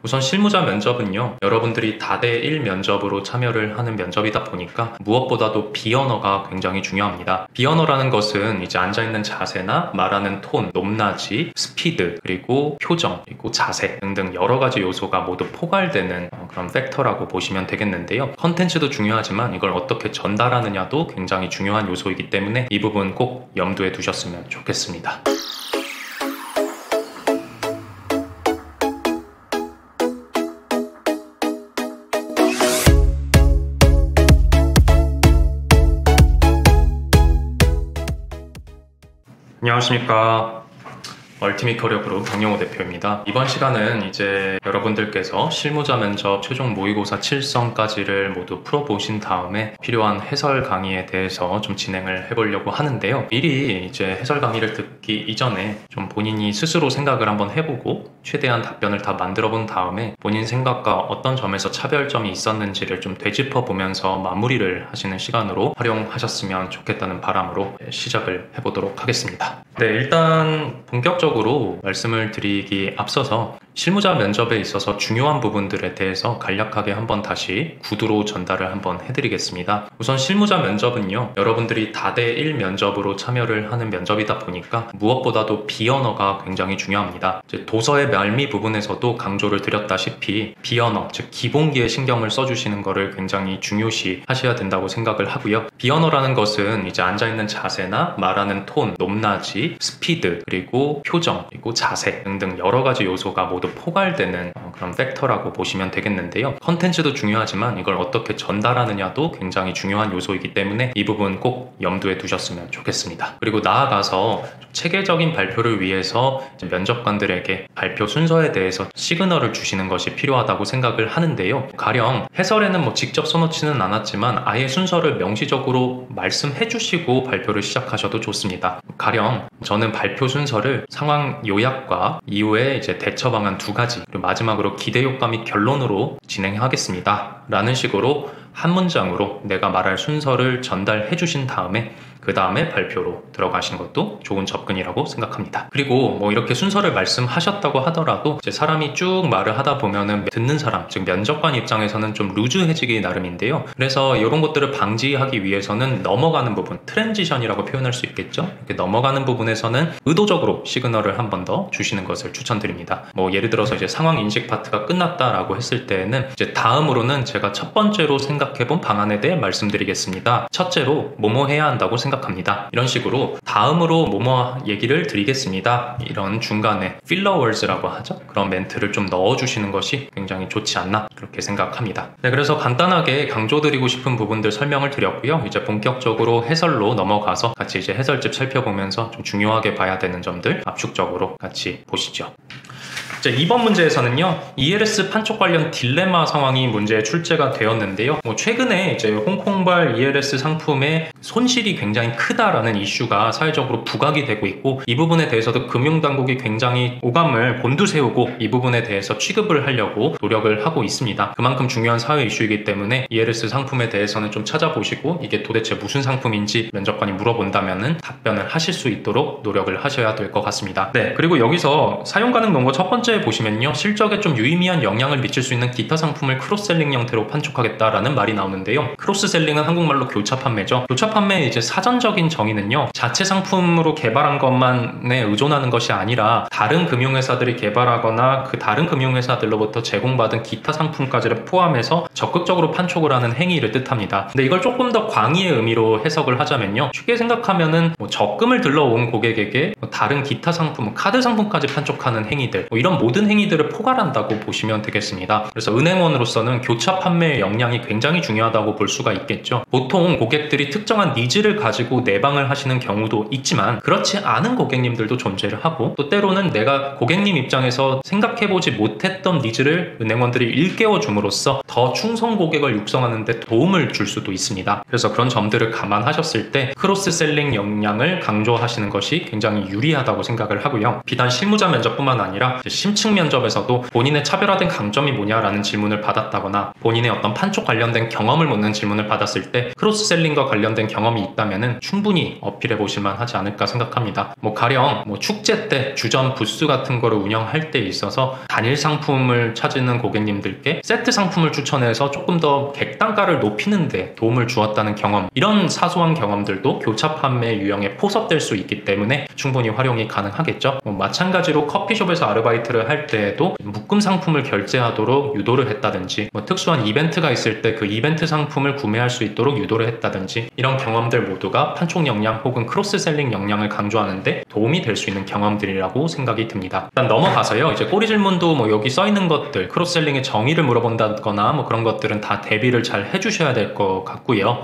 우선 실무자 면접은요, 여러분들이 다대1 면접으로 참여를 하는 면접이다 보니까 무엇보다도 비언어가 굉장히 중요합니다. 비언어라는 것은 이제 앉아있는 자세나 말하는 톤, 높낮이, 스피드, 그리고 표정, 그리고 자세 등등 여러 가지 요소가 모두 포괄되는 그런 팩터라고 보시면 되겠는데요. 컨텐츠도 중요하지만 이걸 어떻게 전달하느냐도 굉장히 중요한 요소이기 때문에 이 부분 꼭 염두에 두셨으면 좋겠습니다. 안녕하십니까. 얼티밋 커리어 그룹 박영호 대표입니다. 이번 시간은 이제 여러분들께서 실무자 면접 최종 모의고사 7성까지를 모두 풀어보신 다음에 필요한 해설 강의에 대해서 좀 진행을 해보려고 하는데요. 미리 이제 해설 강의를 듣기 이전에 좀 본인이 스스로 생각을 한번 해보고 최대한 답변을 다 만들어 본 다음에 본인 생각과 어떤 점에서 차별점이 있었는지를 좀 되짚어 보면서 마무리를 하시는 시간으로 활용하셨으면 좋겠다는 바람으로 시작을 해보도록 하겠습니다. 네, 일단 본격적으로 말씀을 드리기 앞서서 실무자 면접에 있어서 중요한 부분들에 대해서 간략하게 한번 다시 구두로 전달을 한번 해드리겠습니다. 우선 실무자 면접은요, 여러분들이 다대1 면접으로 참여를 하는 면접이다 보니까 무엇보다도 비언어가 굉장히 중요합니다. 이제 도서의 말미 부분에서도 강조를 드렸다시피 비언어, 즉 기본기에 신경을 써주시는 것을 굉장히 중요시 하셔야 된다고 생각을 하고요. 비언어라는 것은 이제 앉아있는 자세나 말하는 톤, 높낮이, 스피드, 그리고 표정, 그리고 자세 등등 여러 가지 요소가 모두 포괄되는 그런 팩터라고 보시면 되겠는데요. 컨텐츠도 중요하지만 이걸 어떻게 전달하느냐도 굉장히 중요한 요소이기 때문에 이 부분 꼭 염두에 두셨으면 좋겠습니다. 그리고 나아가서 체계적인 발표를 위해서 면접관들에게 발표 순서에 대해서 시그널을 주시는 것이 필요하다고 생각을 하는데요. 가령 해설에는 직접 써놓지는 않았지만 아예 순서를 명시적으로 말씀해 주시고 발표를 시작하셔도 좋습니다. 가령 저는 발표 순서를 상황 요약과 이후에 이제 대처 방안 2가지, 그리고 마지막으로 기대 효과 및 결론으로 진행하겠습니다 라는 식으로 한 문장으로 내가 말할 순서를 전달해 주신 다음에 그 다음에 발표로 들어가시는 것도 좋은 접근이라고 생각합니다. 그리고 이렇게 순서를 말씀하셨다고 하더라도 이제 사람이 쭉 말을 하다 보면은 듣는 사람, 즉 면접관 입장에서는 좀 루즈해지기 나름인데요. 그래서 이런 것들을 방지하기 위해서는 넘어가는 부분, 트랜지션이라고 표현할 수 있겠죠. 이렇게 넘어가는 부분에서는 의도적으로 시그널을 한 번 더 주시는 것을 추천드립니다. 예를 들어서 이제 상황 인식 파트가 끝났다라고 했을 때에는 이제 다음으로는 제가 첫 번째로 생각해본 방안에 대해 말씀드리겠습니다. 첫째로 뭐뭐 해야 한다고 생각합니다. 이런 식으로 다음으로 뭐뭐 얘기를 드리겠습니다. 이런 중간에 필러 월즈라고 하죠. 그런 멘트를 좀 넣어주시는 것이 굉장히 좋지 않나 그렇게 생각합니다. 네, 그래서 간단하게 강조드리고 싶은 부분들 설명을 드렸고요. 이제 본격적으로 해설로 넘어가서 같이 이제 해설집 살펴보면서 좀 중요하게 봐야 되는 점들 압축적으로 같이 보시죠. 이제 이번 문제에서는요, ELS 판촉 관련 딜레마 상황이 문제에 출제가 되었는데요. 최근에 이제 홍콩발 ELS 상품의 손실이 굉장히 크다라는 이슈가 사회적으로 부각이 되고 있고, 이 부분에 대해서도 금융당국이 굉장히 오감을 곤두세우고 이 부분에 대해서 취급을 하려고 노력을 하고 있습니다. 그만큼 중요한 사회 이슈이기 때문에 ELS 상품에 대해서는 좀 찾아보시고 이게 도대체 무슨 상품인지 면접관이 물어본다면은 답변을 하실 수 있도록 노력을 하셔야 될 것 같습니다. 네, 그리고 여기서 사용 가능 논거 첫 번째 보시면요, 실적에 좀 유의미한 영향을 미칠 수 있는 기타 상품을 크로스셀링 형태로 판촉하겠다라는 말이 나오는데요. 크로스셀링은 한국말로 교차 판매죠. 교차 판매의 이제 사전적인 정의는요, 자체 상품으로 개발한 것만에 의존하는 것이 아니라 다른 금융회사들이 개발하거나 그 다른 금융회사들로부터 제공받은 기타 상품까지를 포함해서 적극적으로 판촉을 하는 행위를 뜻합니다. 근데 이걸 조금 더 광의의 의미로 해석을 하자면요, 쉽게 생각하면은 적금을 들러온 고객에게 다른 기타 상품, 카드 상품까지 판촉하는 행위들, 이런 모든 행위들을 포괄한다고 보시면 되겠습니다. 그래서 은행원으로서는 교차 판매의 역량이 굉장히 중요하다고 볼 수가 있겠죠. 보통 고객들이 특정한 니즈를 가지고 내방을 하시는 경우도 있지만 그렇지 않은 고객님들도 존재를 하고, 또 때로는 내가 고객님 입장에서 생각해보지 못했던 니즈를 은행원들이 일깨워 줌으로써 더 충성 고객을 육성하는 데 도움을 줄 수도 있습니다. 그래서 그런 점들을 감안하셨을 때 크로스셀링 역량을 강조하시는 것이 굉장히 유리하다고 생각을 하고요. 비단 실무자 면접뿐만 아니라 심층 면접에서도 본인의 차별화된 강점이 뭐냐라는 질문을 받았다거나 본인의 어떤 판촉 관련된 경험을 묻는 질문을 받았을 때 크로스셀링과 관련된 경험이 있다면은 충분히 어필해 보실만 하지 않을까 생각합니다. 가령 축제 때 주점 부스 같은 거를 운영할 때 있어서 단일 상품을 찾는 고객님들께 세트 상품을 추천해서 조금 더 객단가를 높이는 데 도움을 주었다는 경험, 이런 사소한 경험들도 교차 판매 유형에 포섭될 수 있기 때문에 충분히 활용이 가능하겠죠. 마찬가지로 커피숍에서 아르바이트를 할 때에도 묶음 상품을 결제하도록 유도를 했다든지 특수한 이벤트가 있을 때 그 이벤트 상품을 구매할 수 있도록 유도를 했다든지, 이런 경험들 모두가 판촉 역량 혹은 크로스셀링 역량을 강조하는데 도움이 될 수 있는 경험들이라고 생각이 듭니다. 일단 넘어가서요, 이제 꼬리 질문도 여기 써있는 것들, 크로스셀링의 정의를 물어본다거나 그런 것들은 다 대비를 잘 해주셔야 될 것 같고요.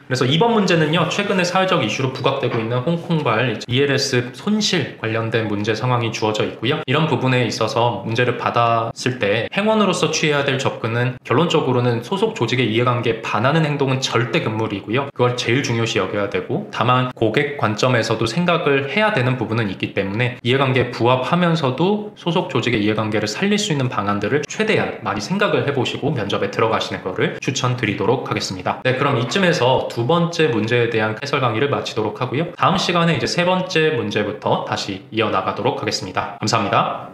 그래서 이번 문제는요, 최근에 사회적 이슈로 부각되고 있는 홍콩발 ELS 손실 관련된 문제 상황이 주어져 있고요. 이런 부분에 있어서 문제를 받았을 때 행원으로서 취해야 될 접근은 결론적으로는 소속 조직의 이해관계에 반하는 행동은 절대 금물이고요. 그걸 제일 중요시 여겨야 되고, 다만 고객 관점에서도 생각을 해야 되는 부분은 있기 때문에 이해관계에 부합하면서도 소속 조직의 이해관계를 살릴 수 있는 방안들을 최대한 많이 생각을 해보시고 면접에 들어가시는 것을 추천드리도록 하겠습니다. 네, 그럼 이쯤에서 두 번째 문제에 대한 해설 강의를 마치도록 하고요. 다음 시간에 이제 세 번째 문제부터 다시 이어나가도록 하겠습니다. 감사합니다.